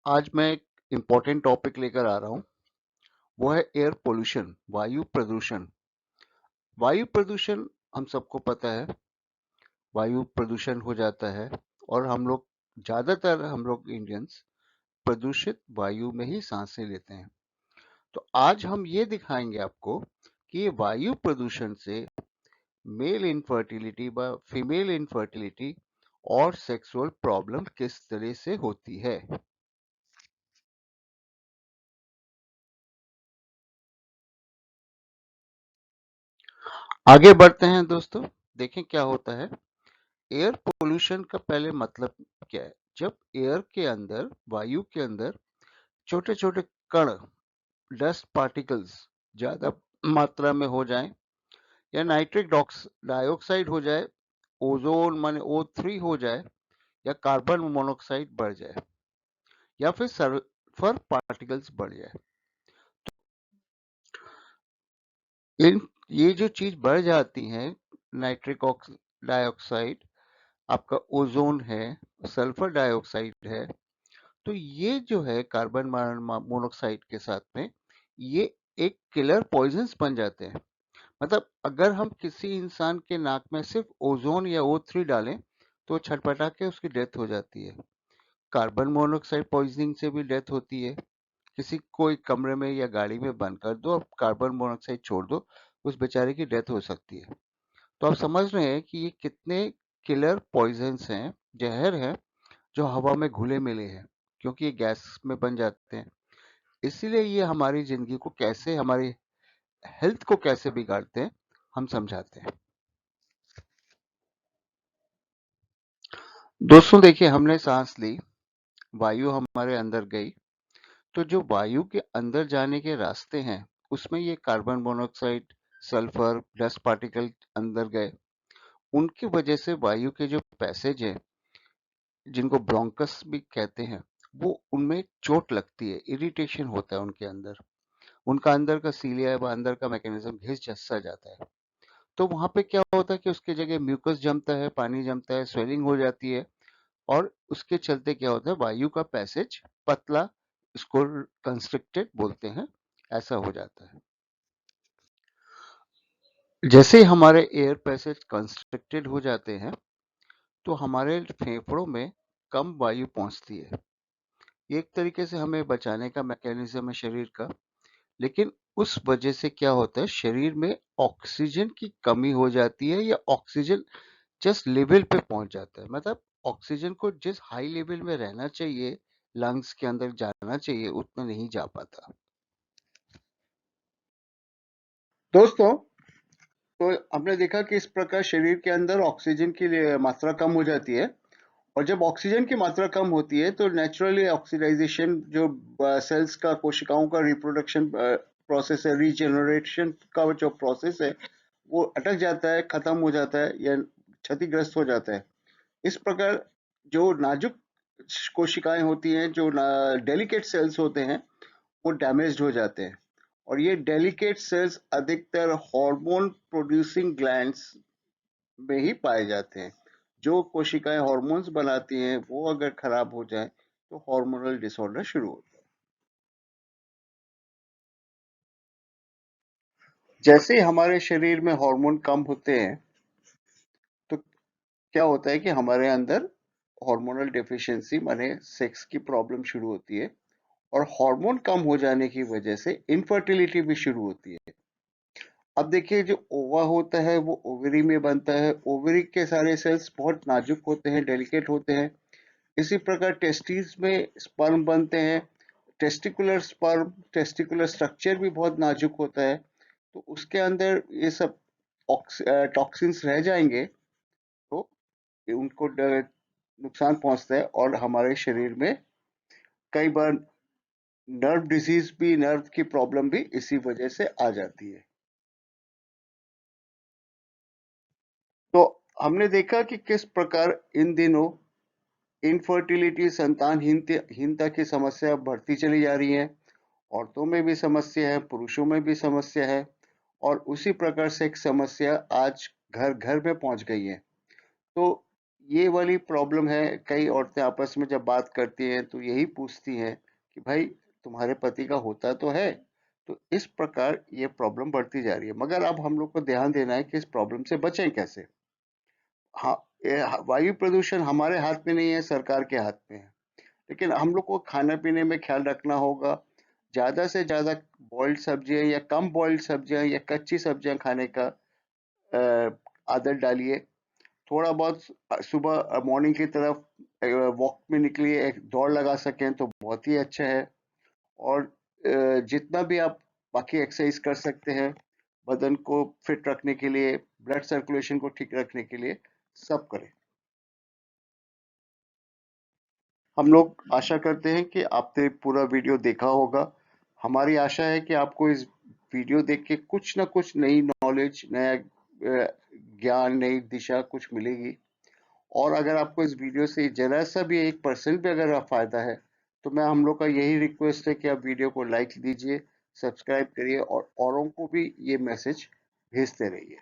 आज मैं एक इम्पोर्टेंट टॉपिक लेकर आ रहा हूँ। वो है एयर पोल्यूशन, वायु प्रदूषण। वायु प्रदूषण हम सबको पता है, वायु प्रदूषण हो जाता है और हम लोग इंडियंस प्रदूषित वायु में ही सांसें लेते हैं। तो आज हम ये दिखाएंगे आपको कि ये वायु प्रदूषण से मेल इनफर्टिलिटी व फीमेल इनफर्टिलिटी और सेक्सुअल प्रॉब्लम किस तरह से होती है। आगे बढ़ते हैं दोस्तों, देखें क्या होता है। एयर पोल्यूशन का पहले मतलब क्या है? जब एयर के अंदर, वायु के अंदर छोटे छोटे कण, डस्ट पार्टिकल्स ज्यादा मात्रा में हो जाएं, या नाइट्रिक डाइऑक्साइड हो जाए, ओजोन माने O3 हो जाए, या कार्बन मोनोऑक्साइड बढ़ जाए, या फिर सल्फर पार्टिकल्स बढ़ जाए। इन ये जो चीज बढ़ जाती है, नाइट्रिक डाइऑक्साइड, आपका ओजोन है, सल्फर डाइऑक्साइड है, तो ये जो है कार्बन मोनोऑक्साइड के साथ में ये एक किलर पॉइजन्स बन जाते हैं। मतलब अगर हम किसी इंसान के नाक में सिर्फ ओजोन या O3 डालें तो छटपटा के उसकी डेथ हो जाती है। कार्बन मोनोऑक्साइड पॉइजनिंग से भी डेथ होती है। किसी को एक कमरे में या गाड़ी में बंद कर दो और कार्बन मोनोऑक्साइड छोड़ दो, उस बेचारे की डेथ हो सकती है। तो आप समझ रहे हैं कि ये कितने किलर पॉइजन्स हैं, जहर हैं, जो हवा में घुले मिले हैं, क्योंकि ये गैस में बन जाते हैं। इसीलिए ये हमारी जिंदगी को कैसे, हमारी हेल्थ को कैसे बिगाड़ते हैं, हम समझाते हैं। दोस्तों देखिए, हमने सांस ली, वायु हमारे अंदर गई, तो जो वायु के अंदर जाने के रास्ते हैं उसमें ये carbon monoxide, sulphur, dust particle अंदर गए। उनकी वजह से वायु के जो पैसेज हैं, जिनको ब्रोंकस भी कहते हैं, वो उनमें चोट लगती है, इरिटेशन होता है उनके अंदर। उनका अंदर का सीलिया व अंदर का मैकेनिज्म घिस सा जाता है। तो वहां पे क्या होता है कि उसके जगह म्यूकस जमता है, पानी जमता है, स्वेलिंग हो जाती है, और उसके चलते क्या होता है, वायु का पैसेज पतला, इसको कंस्ट्रिक्टेड बोलते हैं, ऐसा हो जाता है। जैसे ही हमारे एयर पैसेज कंस्ट्रिक्टेड हो जाते हैं तो हमारे फेफड़ों में कम वायु पहुंचती है। ये एक तरीके से हमें बचाने का मैकेनिज्म है शरीर का। लेकिन उस वजह से क्या होता है, शरीर में ऑक्सीजन की कमी हो जाती है, या ऑक्सीजन जिस लेवल पे पहुंच जाता है, मतलब ऑक्सीजन को जिस हाई लेवल में रहना चाहिए, लंग्स के अंदर जाना चाहिए, उतना नहीं जा पाता। दोस्तों, तो हमने देखा कि इस प्रकार शरीर के अंदर ऑक्सीजन की मात्रा कम हो जाती है, और जब ऑक्सीजन की मात्रा कम होती है तो नेचुरली ऑक्सीडाइजेशन, जो सेल्स का, कोशिकाओं का रिप्रोडक्शन प्रोसेस है, रीजनरेशन का जो प्रोसेस है, वो अटक जाता है, खत्म हो जाता है, या क्षतिग्रस्त हो जाता है। इस प्रकार जो नाजुक कोशिकाएं होती हैं, जो डेलिकेट सेल्स होते हैं, वो डैमेज्ड हो जाते हैं। और ये डेलिकेट सेल्स अधिकतर हार्मोन प्रोड्यूसिंग ग्लैंड्स में ही पाए जाते हैं। जो कोशिकाएं हार्मोन्स बनाती हैं, वो अगर खराब हो जाए तो हार्मोनल डिसऑर्डर शुरू होता है। जैसे ही हमारे शरीर में हार्मोन कम होते हैं तो क्या होता है कि हमारे अंदर हार्मोनल डेफिशिएंसी माने सेक्स की प्रॉब्लम शुरू होती है, और हार्मोन कम हो जाने की वजह से इनफर्टिलिटी भी शुरू होती है। अब देखिए, जो ओवा होता है वो ओवरी में बनता है। ओवरी के सारे सेल्स बहुत नाजुक होते हैं, डेलिकेट होते हैं। इसी प्रकार टेस्टिस में स्पर्म बनते हैं। टेस्टिकुलर स्पर्म, टेस्टिकुलर स्ट्रक्चर भी बहुत नाजुक होता है, तो उसके अंदर ये सब टॉक्सिन्स रह जाएंगे, तो ये उनको नुकसान पहुंचता है, और हमारे शरीर में कई बार नर्व डिजीज भी, नर्व की प्रॉब्लम भी इसी वजह से आ जाती है। तो हमने देखा कि किस प्रकार इन दिनों इनफर्टिलिटी, हीनता की समस्या बढ़ती चली जा रही है। औरतों में भी समस्या है, पुरुषों में भी समस्या है, और उसी प्रकार से एक समस्या आज घर घर में पहुंच गई है। तो ये वाली प्रॉब्लम है। कई औरतें आपस में जब बात करती हैं तो यही पूछती हैं कि भाई तुम्हारे पति का होता तो है। तो इस प्रकार ये प्रॉब्लम बढ़ती जा रही है, मगर अब हम लोग को ध्यान देना है कि इस प्रॉब्लम से बचें कैसे। हाँ, वायु प्रदूषण हमारे हाथ में नहीं है, सरकार के हाथ में है। लेकिन हम लोग को खाने पीने में ख्याल रखना होगा। ज्यादा से ज्यादा बॉइल्ड सब्जियां या कम बॉइल्ड सब्जियां या कच्ची सब्जियां खाने का आदत डालिए। थोड़ा बहुत सुबह मॉर्निंग की तरफ वॉक में निकलिए, एक दौड़ लगा सकें तो बहुत ही अच्छा है। और जितना भी आप बाकी एक्सरसाइज कर सकते हैं बदन को फिट रखने के लिए, ब्लड सर्कुलेशन को ठीक रखने के लिए, सब करें। हम लोग आशा करते हैं कि आपने पूरा वीडियो देखा होगा। हमारी आशा है कि आपको इस वीडियो देख के कुछ ना कुछ नई नॉलेज, नया ज्ञान, नई दिशा कुछ मिलेगी। और अगर आपको इस वीडियो से जरा सा भी 1% भी अगर आप फायदा है, तो मैं हम लोग का यही रिक्वेस्ट है कि आप वीडियो को लाइक दीजिए, सब्सक्राइब करिए और औरों को भी ये मैसेज भेजते रहिए।